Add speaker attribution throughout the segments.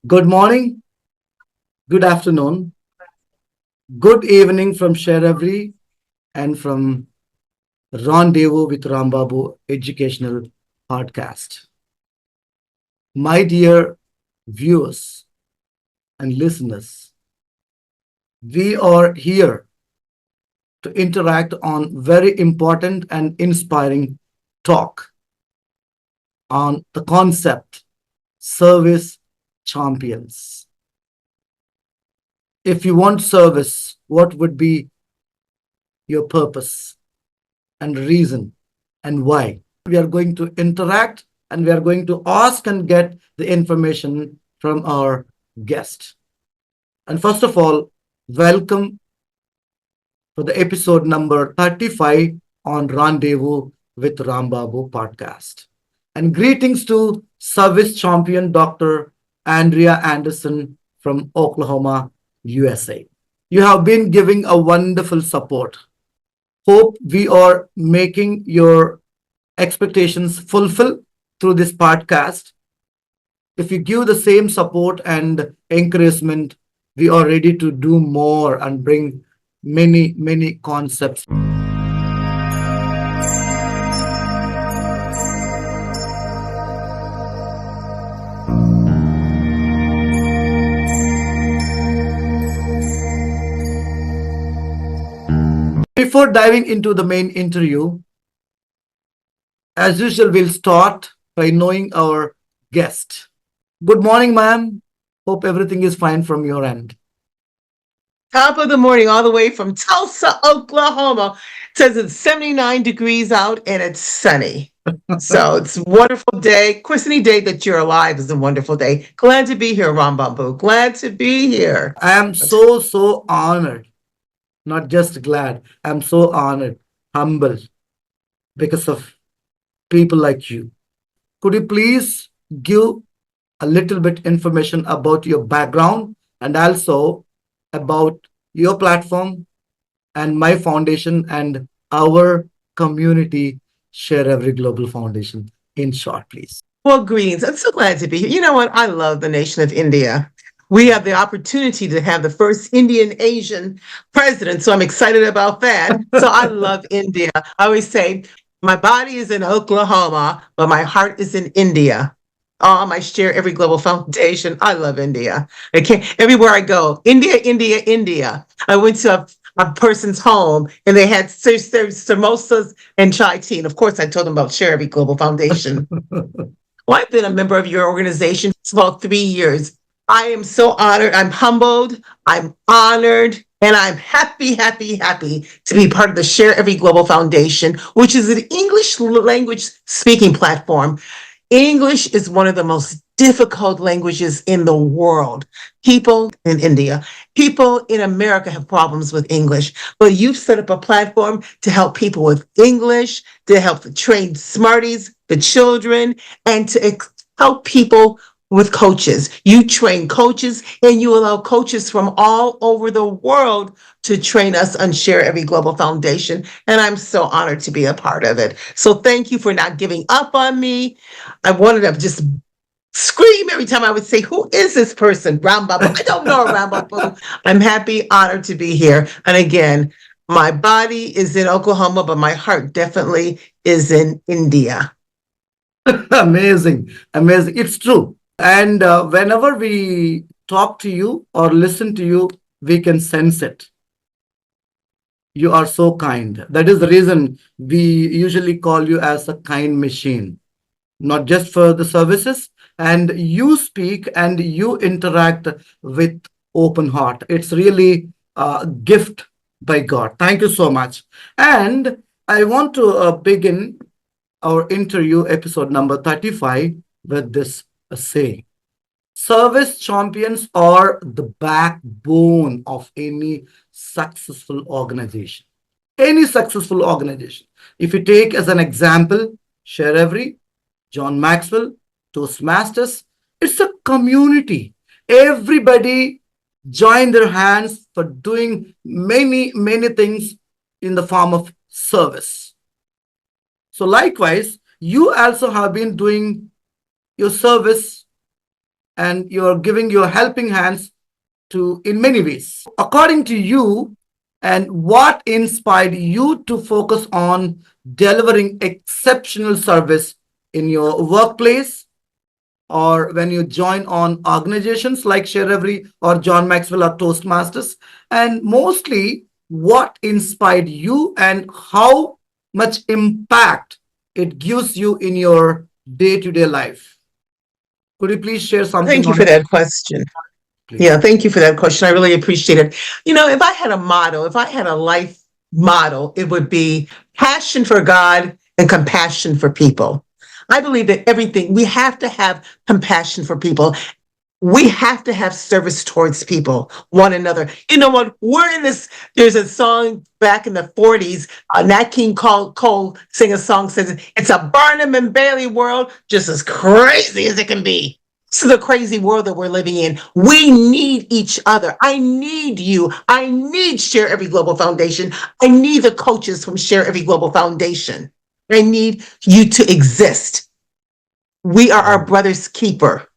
Speaker 1: Good morning, good afternoon, good evening from sharEvery and from Rendezvous with Rambabu Educational Podcast. My dear viewers and listeners, we are here to interact on very important and inspiring talk on the concept service champions. If you want service, what would be your purpose and reason and why? We are going to interact and we are going to ask and get the information from our guest. And first of all, welcome for the episode number 35 on Rendezvous with Rambabu podcast. And greetings to service champion Dr. Andrea Anderson from Oklahoma, USA. You have been giving a wonderful support. Hope we are making your expectations fulfill through this podcast. If you give the same support and encouragement, we are ready to do more and bring many concepts. Before diving into the main interview, as usual, we'll start by knowing our guest. Good morning, ma'am. Hope everything is fine from your end.
Speaker 2: Top of the morning, all the way from Tulsa, Oklahoma. It says it's 79 degrees out and it's sunny. So it's a wonderful day. Of course, any day that you're alive is a wonderful day. Glad to be here, Rambambu. Glad to be here.
Speaker 1: I am so honored, not just glad. I'm so honored, humbled because of people like you. Could you please give a little bit information about your background and also about your platform and my foundation and our community, sharEvery Global Foundation, in short, please.
Speaker 2: Well, greetings. I'm so glad to be here. You know what? I love the nation of India. We have the opportunity to have the first Indian Asian president. So I'm excited about that. So I love India. I always say, my body is in Oklahoma, but my heart is in India. My sharEvery Global Foundation. I love India. I can't, everywhere I go, India, India, India. I went to a person's home and they had samosas and chai tea. And of course, I told them about sharEvery Global Foundation. Well, I've been a member of your organization for about 3 years. I am so honored. I'm humbled. I'm honored. And I'm happy to be part of the sharEvery Global Foundation, which is an English language speaking platform. English is one of the most difficult languages in the world. People in India, people in America have problems with English, but you've set up a platform to help people with English, to help train smarties, the children, and to help people with coaches. You train coaches and you allow coaches from all over the world to train us on sharEvery Global Foundation. And I'm so honored to be a part of it. So thank you for not giving up on me. I wanted to just scream every time I would say, who is this person? Rambabu. I don't know Rambabu. I'm happy, honored to be here. And again, my body is in Oklahoma, but my heart definitely is in India.
Speaker 1: Amazing. It's true. And whenever we talk to you or listen to you, we can sense it. You are so kind. That is the reason we usually call you as a kind machine, not just for the services. And you speak and you interact with open heart. It's really a gift by God. Thank you so much. And I want to begin our interview episode number 35 with this saying. Service champions are the backbone of any successful organization. Any successful organization. If you take as an example, sharEvery, John Maxwell, Toastmasters, it's a community. Everybody join their hands for doing many things in the form of service. So likewise, you also have been doing your service and you're giving your helping hands to in many ways. According to you, and what inspired you to focus on delivering exceptional service in your workplace or when you join on organizations like sharEvery or John Maxwell or Toastmasters? And mostly, what inspired you and how much impact it gives you in your day-to-day life? Could you please share something
Speaker 2: Thank you
Speaker 1: on
Speaker 2: for
Speaker 1: it,
Speaker 2: that question.
Speaker 1: please?
Speaker 2: Yeah, thank you for that question. I really appreciate it. If I had a motto, if I had a life motto, it would be passion for God and compassion for people. I believe that everything, we have to have compassion for people. We have to have service towards people, one another. You know what? We're in this. There's a song back in the 40s. Nat King Cole sing a song says, "It's a Barnum and Bailey world, just as crazy as it can be." This is the crazy world that we're living in. We need each other. I need you. I need Share Every Global Foundation. I need the coaches from Share Every Global Foundation. I need you to exist. We are our brother's keeper.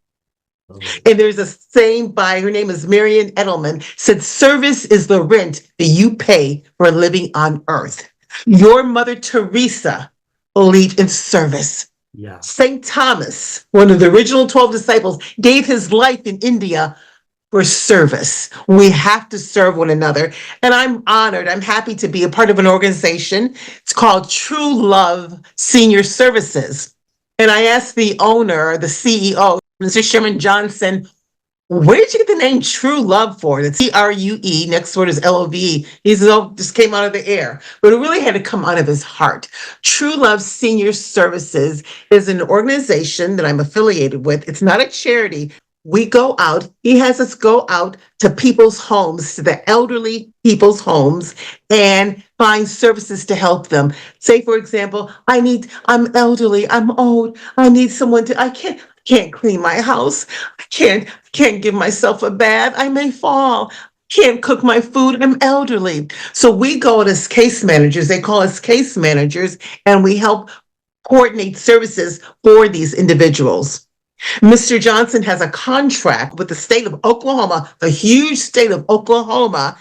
Speaker 2: And there's a saying by, her name is Marian Edelman, said, service is the rent that you pay for living on earth. Your Mother Teresa believed in service.
Speaker 1: Yeah.
Speaker 2: St. Thomas, one of the original 12 disciples, gave his life in India for service. We have to serve one another. And I'm honored. I'm happy to be a part of an organization. It's called True Love Senior Services. And I asked the owner, the CEO, Mr. Sherman Johnson, where did you get the name True Love for? It's TRUE, next word is LOVE. He says, oh, just came out of the air. But it really had to come out of his heart. True Love Senior Services is an organization that I'm affiliated with. It's not a charity. We go out, he has us go out to people's homes, to the elderly people's homes, and find services to help them. Say, for example, I'm elderly, I'm old, I need someone I can't clean my house. I can't give myself a bath. I may fall. Can't cook my food. I'm elderly. So we go as case managers. They call us case managers, and we help coordinate services for these individuals. Mr. Johnson has a contract with the state of Oklahoma, the huge state of Oklahoma.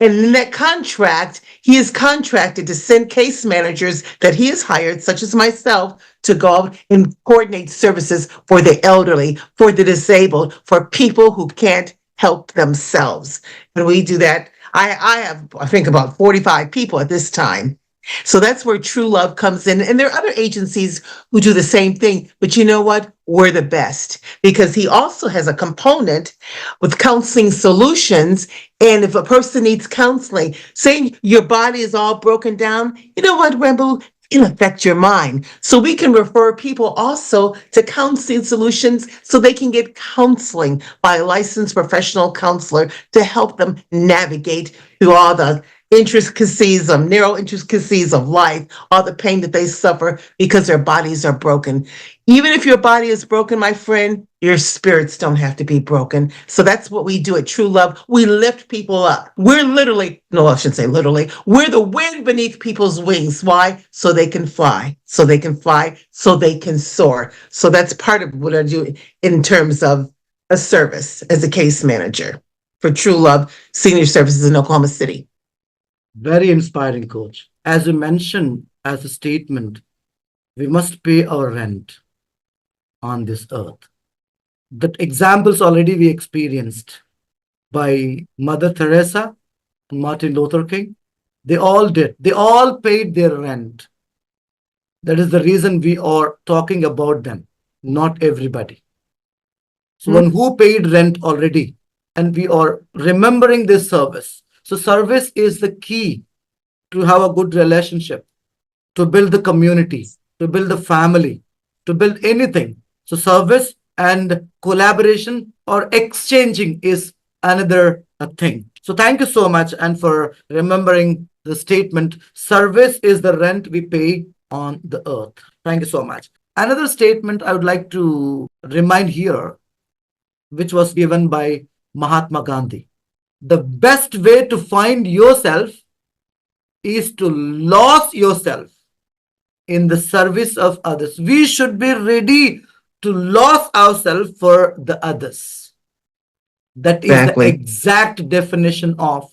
Speaker 2: And in that contract, he is contracted to send case managers that he has hired, such as myself, to go out and coordinate services for the elderly, for the disabled, for people who can't help themselves. And we do that. I have, I think, about 45 people at this time. So that's where True Love comes in. And there are other agencies who do the same thing. But you know what? We're the best because he also has a component with counseling solutions. And if a person needs counseling, say your body is all broken down, you know what, Rambo? It'll affect your mind. So we can refer people also to counseling solutions so they can get counseling by a licensed professional counselor to help them navigate through all the narrow intricacies of life, all the pain that they suffer because their bodies are broken. Even if your body is broken, my friend, your spirits don't have to be broken. So that's what we do at True Love. We lift people up. We're literally, no, I shouldn't say literally, we're the wind beneath people's wings. Why? So they can fly, so they can fly, so they can soar. So that's part of what I do in terms of a service as a case manager for True Love Senior Services in Oklahoma City.
Speaker 1: Very inspiring, coach. As you mentioned as a statement, we must pay our rent on this earth. The examples already we experienced by Mother Teresa and Martin Luther King, they all did. They all paid their rent. That is the reason we are talking about them, not everybody. So one who paid rent already, and we are remembering this service. So service is the key to have a good relationship, to build the community, to build the family, to build anything. So service and collaboration or exchanging is another thing. So thank you so much and for remembering the statement, service is the rent we pay on the earth. Thank you so much. Another statement I would like to remind here, which was given by Mahatma Gandhi. The best way to find yourself is to lose yourself in the service of others. We should be ready to lose ourselves for the others. That is the
Speaker 2: Exactly.
Speaker 1: exact definition of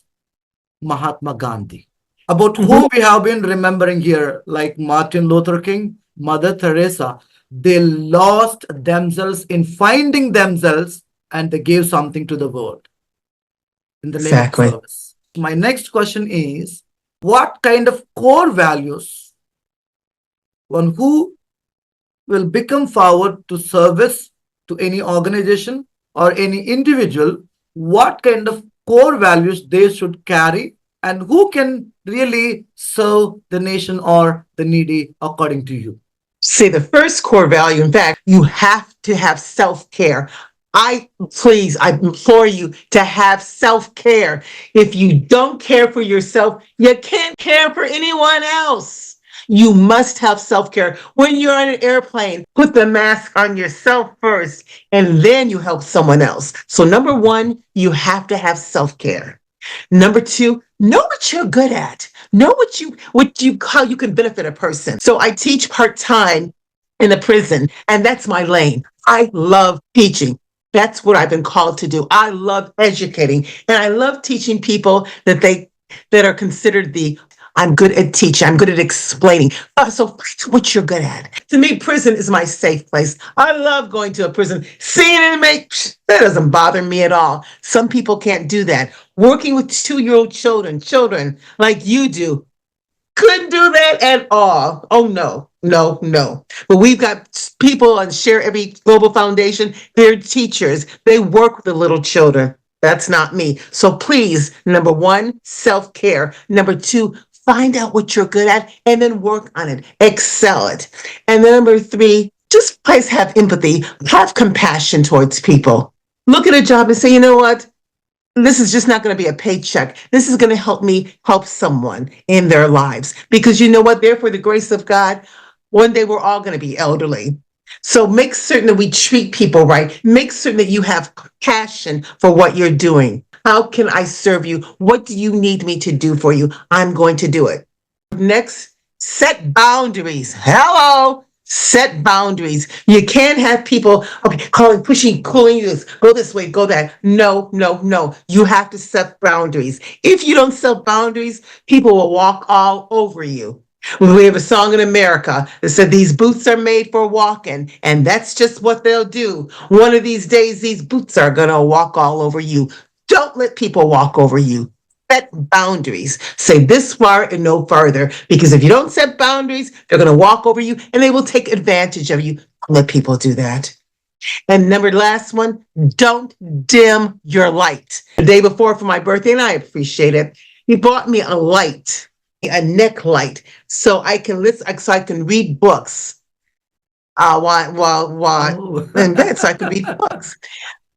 Speaker 1: Mahatma Gandhi, about
Speaker 2: Mhm.
Speaker 1: whom we have been remembering here, like Martin Luther King, Mother Teresa. They lost themselves in finding themselves and they gave something to the world in the name of
Speaker 2: Exactly.
Speaker 1: service. My next question is, what kind of core values one who will become forward to service to any organization or any individual, what kind of core values they should carry and who can really serve the nation or the needy according to you?
Speaker 2: See, the first core value, in fact, you have to have self care. I implore you to have self care. If you don't care for yourself, you can't care for anyone else. You must have self care. When you're on an airplane, put the mask on yourself first, and then you help someone else. So, number one, you have to have self care. Number two, know what you're good at. Know how you can benefit a person. So I teach part-time in a prison, and that's my lane. I love teaching. That's what I've been called to do. I love educating, and I love teaching people that are considered the I'm good at teaching. I'm good at explaining. So find what you're good at. To me, prison is my safe place. I love going to a prison. Seeing an inmate, that doesn't bother me at all. Some people can't do that. Working with 2-year-old children like you do, couldn't do that at all. Oh, no, no, no. But we've got people on sharEvery Global Foundation. They're teachers. They work with the little children. That's not me. So please, number one, self care. Number two, find out what you're good at and then work on it, excel it. And then number three, just please have empathy, have compassion towards people. Look at a job and say, you know what? This is just not going to be a paycheck. This is going to help me help someone in their lives. Because you know what? Therefore, the grace of God, one day we're all going to be elderly. So make certain that we treat people right. Make certain that you have passion for what you're doing. How can I serve you? What do you need me to do for you? I'm going to do it. Next, set boundaries. Hello. Set boundaries. You can't have people calling, pushing, pulling you go this way, go that. No, no, no. You have to set boundaries. If you don't set boundaries, people will walk all over you. We have a song in America that said these boots are made for walking, and that's just what they'll do. One of these days, these boots are gonna walk all over you. Don't let people walk over you. Set boundaries. Say this far and no further. Because if you don't set boundaries, they're going to walk over you and they will take advantage of you. Don't let people do that. And number last one, don't dim your light. The day before for my birthday, and I appreciate it, he bought me a light, a neck light, so I can listen, so I can read books while
Speaker 1: Oh,
Speaker 2: in bed, so I can read books.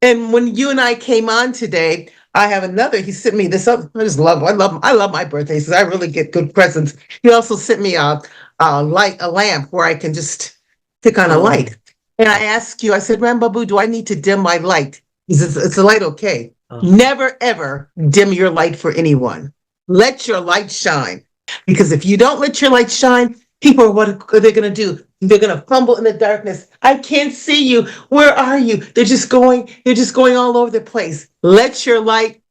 Speaker 2: And when you and I came on today, I have another. He sent me this up. I love my birthdays. I really get good presents. He also sent me a lamp where I can just pick on a
Speaker 1: oh,
Speaker 2: light. And I asked you, I said, Rambabu, do I need to dim my light? He says, it's a light, okay.
Speaker 1: oh.
Speaker 2: Never ever dim your light for anyone. Let your light shine. Because if you don't let your light shine, people are what are they going to do? They're going to fumble in the darkness. I can't see you. Where are you? They're just going all over the place. Let your light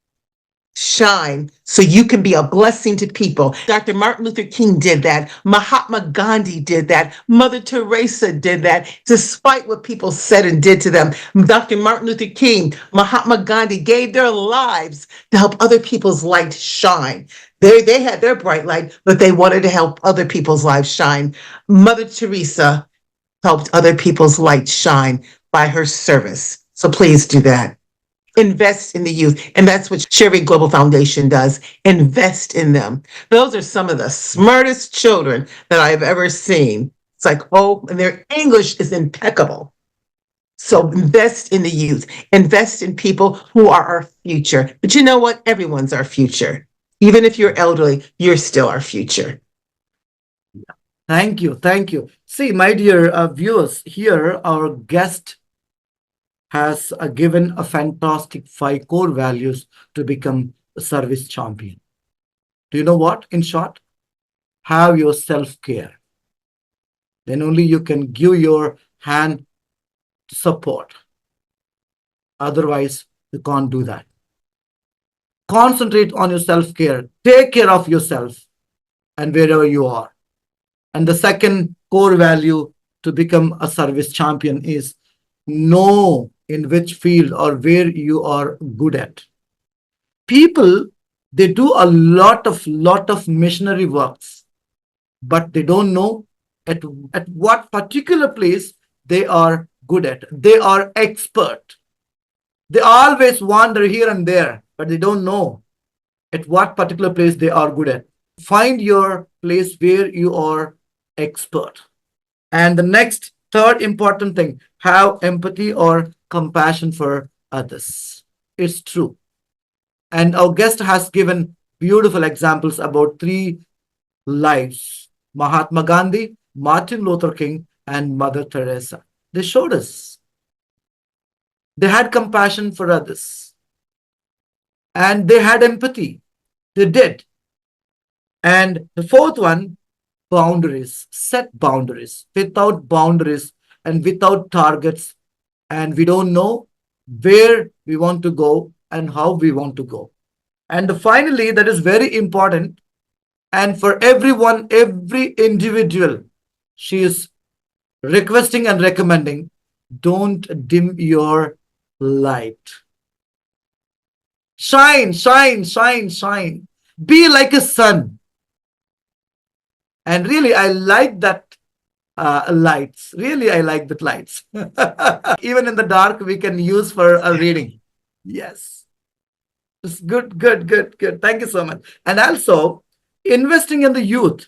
Speaker 2: shine so you can be a blessing to people. Dr. Martin Luther King did that. Mahatma Gandhi did that. Mother Teresa did that, despite what people said and did to them. Dr. Martin Luther King, Mahatma Gandhi gave their lives to help other people's light shine. They had their bright light, but they wanted to help other people's lives shine. Mother Teresa helped other people's light shine by her service. So please do that. Invest in the youth. And that's what sharEvery Global Foundation does. Invest in them. Those are some of the smartest children that I've ever seen. It's like, oh, and their English is impeccable.
Speaker 1: Yeah.
Speaker 2: So invest in the youth. Invest in people who are our future. But you know what? Everyone's our future. Even if you're elderly, you're still our future.
Speaker 1: Thank you. Thank you. See, my dear viewers, here our guest has given a fantastic 5 core values to become a service champion. Do you know what? In short, have your self care. Then only you can give your hand to support. Otherwise, you can't do that. Concentrate on your self care. Take care of yourself and wherever you are. And the second core value to become a service champion is know in which field or where you are good at. People, they do a lot of missionary works, but they don't know at, at what particular place they are good at. They are expert. They always wander here and there, but they don't know at what particular place they are good at. Find your place where you are expert. And the next, third important thing, have empathy or compassion for others. It's true. And our guest has given beautiful examples about three lives: Mahatma Gandhi, Martin Luther King, and Mother Teresa. They showed us they had compassion for others and they had empathy. They did. And the fourth one, boundaries. Set boundaries. Without boundaries and without targets, and we don't know where we want to go and how we want to go. And finally, that is very important. And for everyone, every individual, she is requesting and recommending, don't dim your light. Shine, shine, shine, shine. Be like a sun. And really, I like that lights. Really, I like that lights. Even in the dark, we can use for a reading. Yes. It's good, good, good, good. Thank you so much. And also, investing in the youth.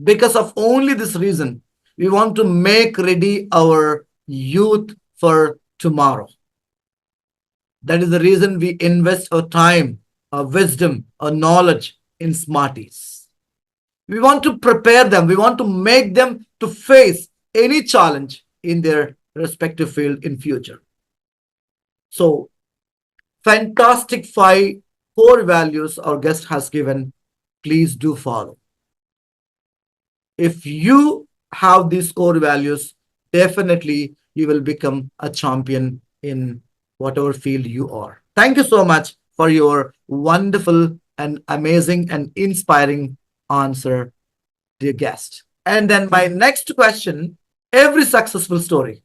Speaker 1: Because of only this reason, we want to make ready our youth for tomorrow. That is the reason we invest our time, our wisdom, our knowledge in Smarties. We want to prepare them. We want to make them to face any challenge in their respective field in future. So, fantastic 5 core values our guest has given. Please do follow. If you have these core values, definitely you will become a champion in whatever field you are. Thank you so much for your wonderful and amazing and inspiring answer, dear guest. And then my next question, every successful story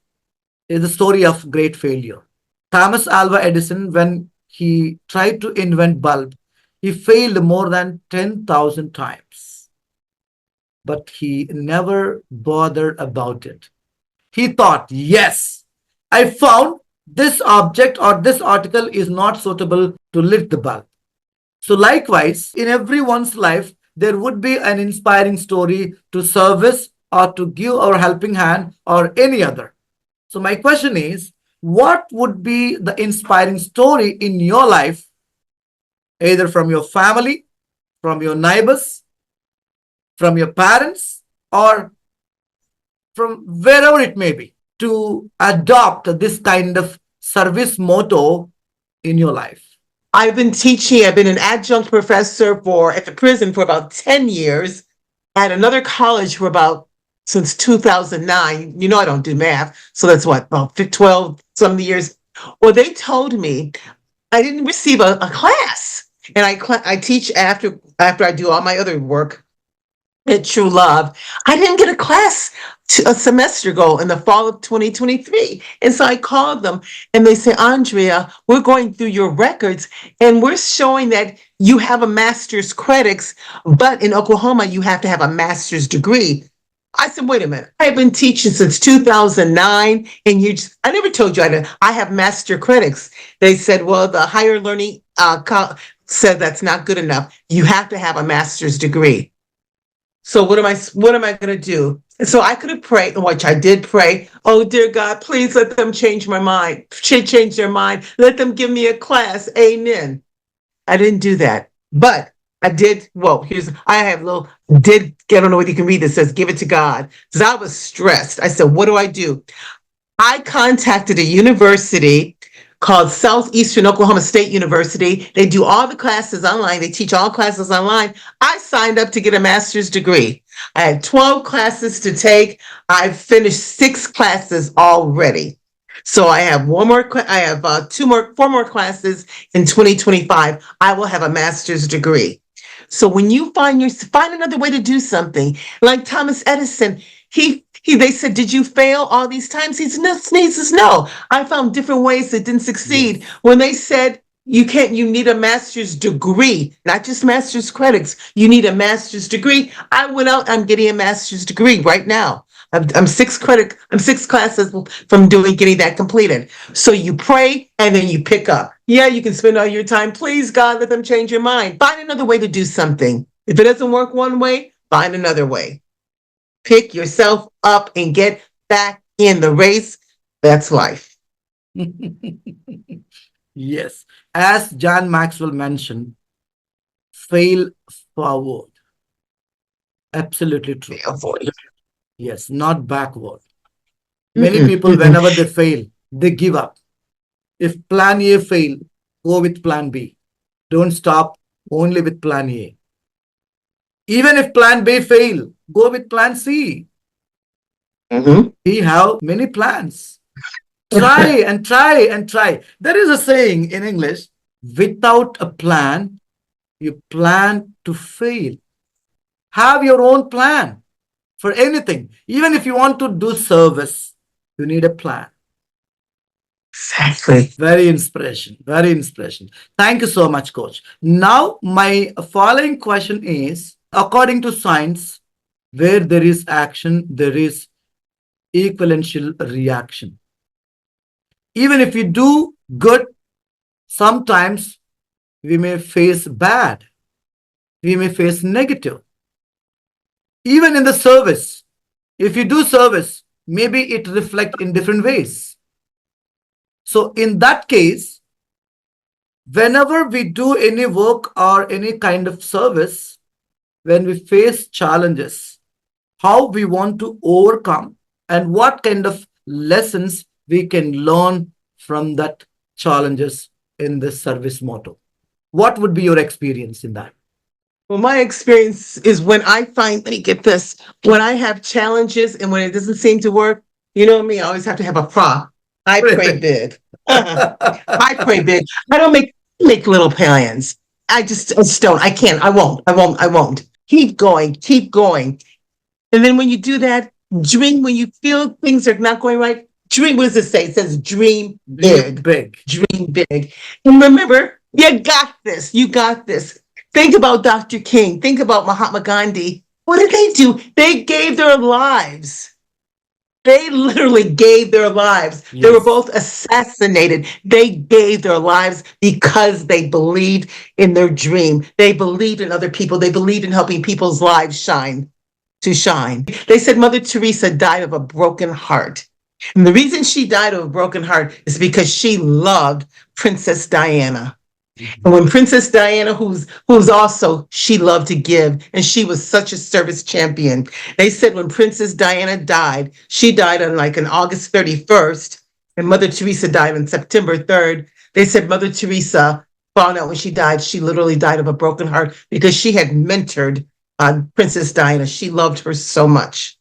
Speaker 1: is a story of great failure. Thomas Alva Edison, when he tried to invent bulb, he failed more than 10,000 times. But he never bothered about it. He thought, yes, I found this object or this article is not suitable to lit the bulb. So likewise, in everyone's life, there would be an inspiring story to service or to give our helping hand or any other. So my question is, what would be the inspiring story in your life, either from your family, from your neighbors, from your parents, or from wherever it may be, to adopt this kind of service motto in your life?
Speaker 2: I've been teaching, I've been an adjunct professor at the prison for about 10 years, at another college for since 2009. You know, I don't do math. So that's what, about 12 some years. Well, they told me I didn't receive a class. And I teach after I do all my other work at True Love. I didn't get a class a semester ago in the fall of 2023. And so I called them and they say, Andrea, we're going through your records and we're showing that you have a master's credits, but in Oklahoma, you have to have a master's degree. I said, wait a minute, I've been teaching since 2009 and I never told you I have master credits. They said, well, the higher learning said that's not good enough. You have to have a master's degree. So what am I going to do? And so I could have prayed, which I did pray. Oh, dear God, please let them change my mind. Change their mind. Let them give me a class. Amen. I didn't do that, but I did. Well, I don't know whether you can read this. It says, give it to God. Because I was stressed. I said, what do I do? I contacted a university called Southeastern Oklahoma State University. They do all the classes online. They teach all classes online. I signed up to get a master's degree. I had 12 classes to take. I've finished 6 classes already. So I have one more. I have four more classes in 2025. I will have a master's degree. So when you find another way to do something, like Thomas Edison, they said, "Did you fail all these times?" He says, "No, I found different ways that didn't succeed."
Speaker 1: Yes.
Speaker 2: When they said you can't, you need a master's degree, not just master's credits. You need a master's degree. I went out. I'm getting a master's degree right now. I'm I'm 6 classes from getting that completed. So you pray and then you pick up. Yeah, you can spend all your time. Please, God, let them change your mind. Find another way to do something. If it doesn't work one way, find another way. Pick yourself up and get back in the race. That's life.
Speaker 1: Yes. As John Maxwell mentioned, fail forward. Absolutely true. Yes, not backward. Many
Speaker 2: Mm-mm,
Speaker 1: people,
Speaker 2: mm-mm.
Speaker 1: whenever they fail, they give up. If plan A fail, go with plan B. Don't stop only with plan A. Even if plan B fail, go with plan C.
Speaker 2: Mhm.
Speaker 1: We have many plans. Try and try and try. There is a saying in English, without a plan, you plan to fail. Have your own plan for anything. Even if you want to do service, you need a plan.
Speaker 2: Exactly.
Speaker 1: Very inspiration. Very inspiration. Thank you so much, coach. Now, my following question is, according to science, where there is action, there is equivalential reaction. Even if you do good, sometimes we may face bad, we may face negative. Even in the service, if you do service, maybe it reflect in different ways. So in that case, whenever we do any work or any kind of service, when we face challenges, how we want to overcome and what kind of lessons we can learn from that challenges in this service motto. What would be your experience in that?
Speaker 2: Well, my experience is when I find, let me get this, when I have challenges and when it doesn't seem to work, you know me, I always have to have a prop. I pray
Speaker 1: Really?
Speaker 2: big. I pray big. I don't make little plans. I just don't. I can't. I won't. Keep going. Keep going. And then when you do that, dream when you feel things are not going right. Dream. What does it say? It says dream
Speaker 1: Dream
Speaker 2: big.
Speaker 1: big.
Speaker 2: Dream big. And remember, you got this. You got this. Think about Dr. King. Think about Mahatma Gandhi. What did they do? They gave their lives. They literally gave their lives. They were
Speaker 1: Yes.
Speaker 2: both assassinated. They gave their lives because they believed in their dream. They believed in other people. They believed in helping people's lives shine. They said Mother Teresa died of a broken heart. And the reason she died of a broken heart is because she loved Princess Diana. And when Princess Diana, who's also, she loved to give, and she was such a service champion. They said when Princess Diana died, she died on like on August 31st, and Mother Teresa died on September 3rd. They said Mother Teresa found out when she died, she literally died of a broken heart because she had mentored Princess Diana. She loved her so much.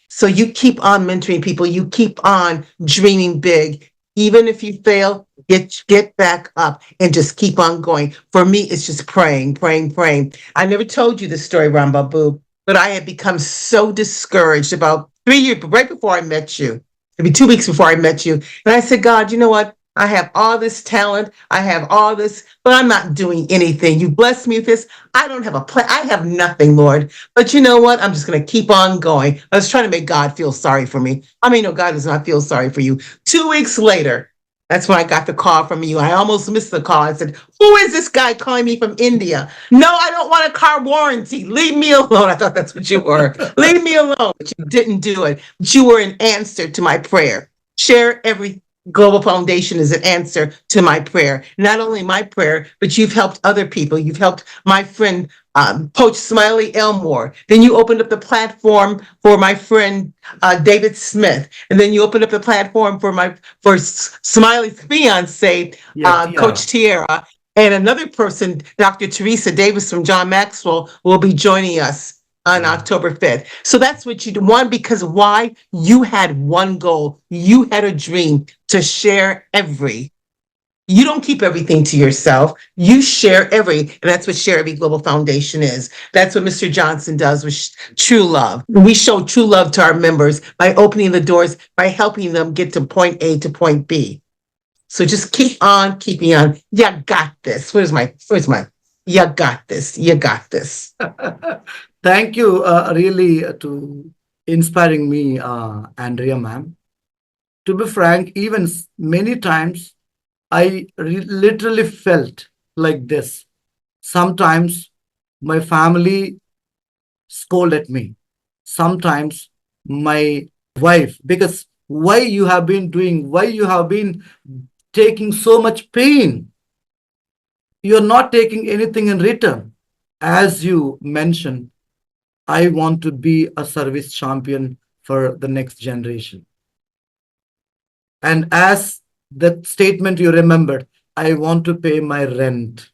Speaker 2: So you keep on mentoring people, you keep on dreaming big. Even if you fail, get back up and just keep on going. For me, it's just praying, praying, praying. I never told you this story, Rambabu, but I had become so discouraged about 3 years, right before I met you, maybe 2 weeks before I met you. And I said, God, you know what? I have all this talent. I have all this, but I'm not doing anything. You blessed me with this. I don't have a plan. I have nothing, Lord. But you know what? I'm just going to keep on going. I was trying to make God feel sorry for me. I mean, no, God does not feel sorry for you. 2 weeks later, that's when I got the call from you. I almost missed the call. I said, who is this guy calling me from India? No, I don't want a car warranty. Leave me alone. I thought that's what you were. Leave me alone. But you didn't do it. But you were an answer to my prayer. sharEvery Global Foundation is an answer to my prayer. Not only my prayer, but you've helped other people. You've helped my friend, Coach Smiley Elmore. Then you opened up the platform for my friend, David Smith. And then you opened up the platform for Smiley's fiance,
Speaker 1: Yeah,
Speaker 2: Coach
Speaker 1: Tiara.
Speaker 2: Tierra. And another person, Dr. Teresa Davis from John Maxwell, will be joining us. on October 5th. So that's what you do. One, because why? You had one goal. You had a dream to share every. You don't keep everything to yourself. You share every, and that's what sharEvery Global Foundation is. That's what Mr. Johnson does with True Love. We show true love to our members by opening the doors, by helping them get to point A to point B. So just keep on keeping on. You got this. You got this. You got this.
Speaker 1: Thank you, really, to inspiring me, Andrea, ma'am. To be frank, even many times I literally felt like this. Sometimes my family scold at me. Sometimes my wife, because why you have been doing, why you have been taking so much pain? You're not taking anything in return. As you mentioned, I want to be a service champion for the next generation. And as the statement you remembered, I want to pay my rent.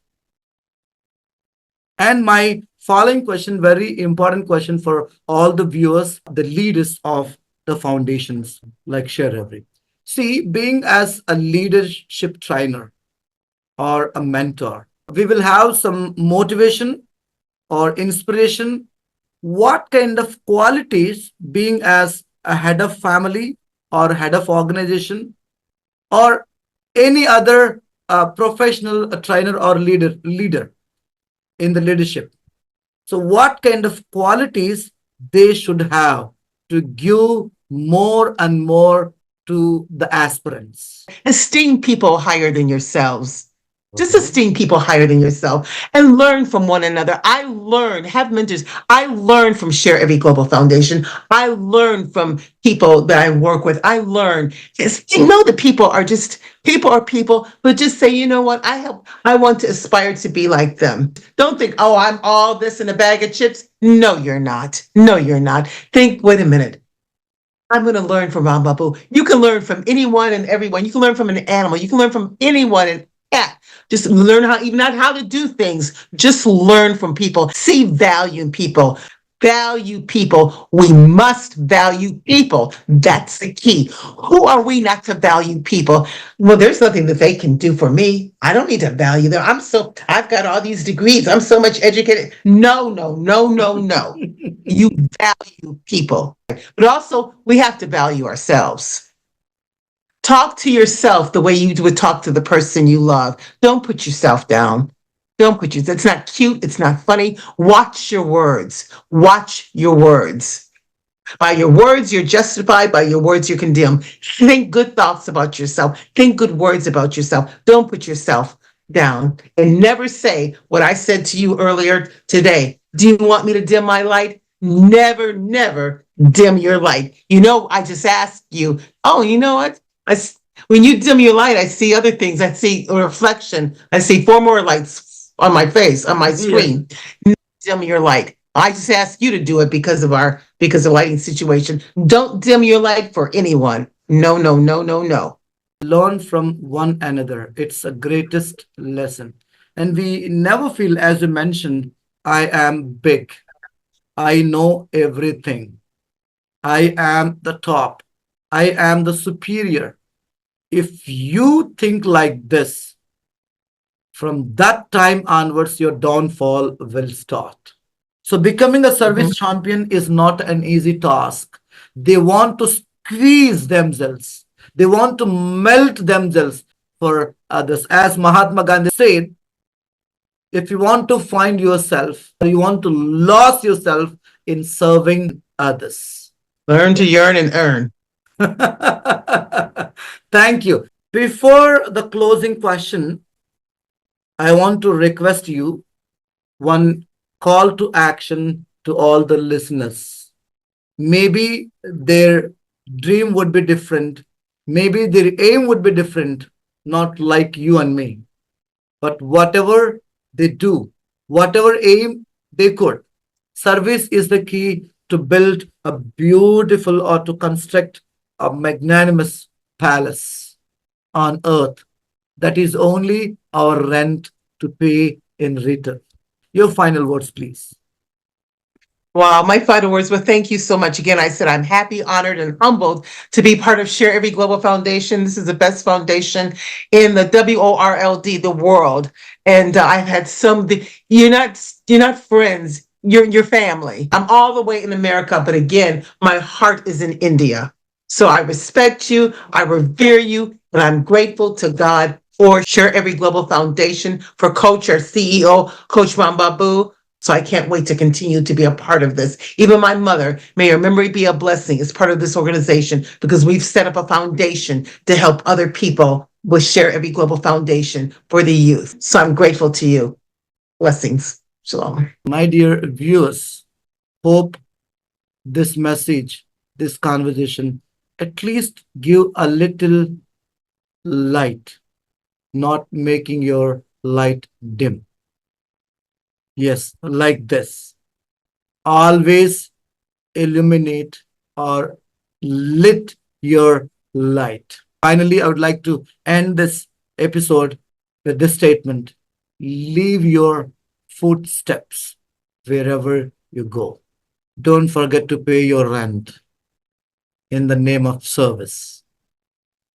Speaker 1: And my following question, very important question for all the viewers, the leaders of the foundations like sharEvery. See, being as a leadership trainer or a mentor, we will have some motivation or inspiration. What kind of qualities, being as a head of family or head of organization or any other professional trainer or leader in the leadership, so what kind of qualities they should have to give more and more to the aspirants?
Speaker 2: Esteem people higher than yourselves. Just
Speaker 1: Okay.
Speaker 2: esteem people higher than yourself and learn from one another. I learn, have mentors. I learn from sharEvery Global Foundation. I learn from people that I work with. I learn. You know that people are people, but just say, you know what? I want to aspire to be like them. Don't think, oh, I'm all this in a bag of chips. No, you're not. No, you're not. Think, wait a minute. I'm going to learn from Ram Babu. You can learn from anyone and everyone. You can learn from an animal. You can learn from anyone and cat. Just learn how, even not how to do things. Just learn from people. See value in people. Value people. We must value people. That's the key. Who are we not to value people? Well, there's nothing that they can do for me. I don't need to value them. I've got all these degrees. I'm so much educated. No, no, no, no, no. You value people. But also, we have to value ourselves. Talk to yourself the way you would talk to the person you love. Don't put yourself down. Don't put yourself. It's not cute. It's not funny. Watch your words. Watch your words. By your words, you're justified. By your words, you're condemned. Think good thoughts about yourself. Think good words about yourself. Don't put yourself down. And never say what I said to you earlier today. Do you want me to dim my light? Never, never dim your light. You know, I just asked you, oh, you know what? When you dim your light, I see other things. I see a reflection. I see four more lights on my face, on my screen. Yeah. Dim your light. I just asked you to do it because of the lighting situation. Don't dim your light for anyone. No, no, no, no, no.
Speaker 1: Learn from one another. It's a greatest lesson. And we never feel, as you mentioned, I am big. I know everything. I am the top. I am the superior. If you think like this, from that time onwards, your downfall will start. So becoming a service champion is not an easy task. They want to squeeze themselves. They want to melt themselves for others. As Mahatma Gandhi said, if you want to find yourself, you want to lose yourself in serving others.
Speaker 2: Learn to yearn and earn.
Speaker 1: Thank you. Before the closing question, I want to request you one call to action to all the listeners. Maybe their dream would be different. Maybe their aim would be different, not like you and me. But whatever they do, whatever aim they could, service is the key to build a beautiful or to construct a magnanimous palace on earth that is only our rent to pay in return. Your final words, please.
Speaker 2: Wow, my final words. Well, thank you so much. Again, I said I'm happy, honored, and humbled to be part of Share Every Global Foundation. This is the best foundation in the WORLD, the world. And I've had you're not friends. You're family. I'm all the way in America, but again, my heart is in India. So I respect you, I revere you, and I'm grateful to God for Share Every Global Foundation, for Coach, our CEO, Coach Rambabu. So I can't wait to continue to be a part of this. Even my mother, may her memory be a blessing, is part of this organization because we've set up a foundation to help other people with Share Every Global Foundation for the youth. So I'm grateful to you. Blessings. Shalom.
Speaker 1: My dear viewers, hope this message, this conversation, at least give a little light, not making your light dim. Yes, like this. Always illuminate or lit your light. Finally, I would like to end this episode with this statement: leave your footsteps wherever you go. Don't forget to pay your rent in the name of service.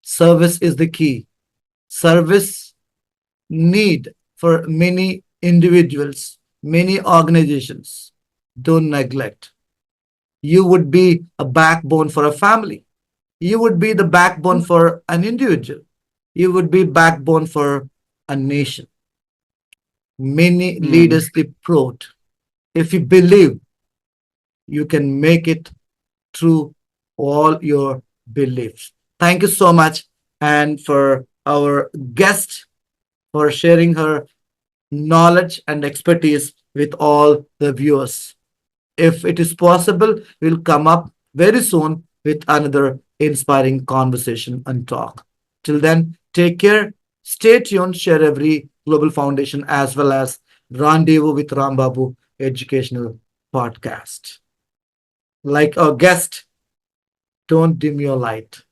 Speaker 1: Service is the key. Service need for many individuals, many organizations. Don't neglect. You would be a backbone for a family. You would be the backbone for an individual. You would be backbone for a nation. Many
Speaker 2: Mm.
Speaker 1: leaders they proved. If you believe, you can make it through all your beliefs. Thank you so much. And for our guest for sharing her knowledge and expertise with all the viewers. If it is possible, we'll come up very soon with another inspiring conversation and talk. Till then, take care. Stay tuned. Share every Global Foundation as well as Rendezvous with Rambabu Educational Podcast. Like our guest, don't dim your light.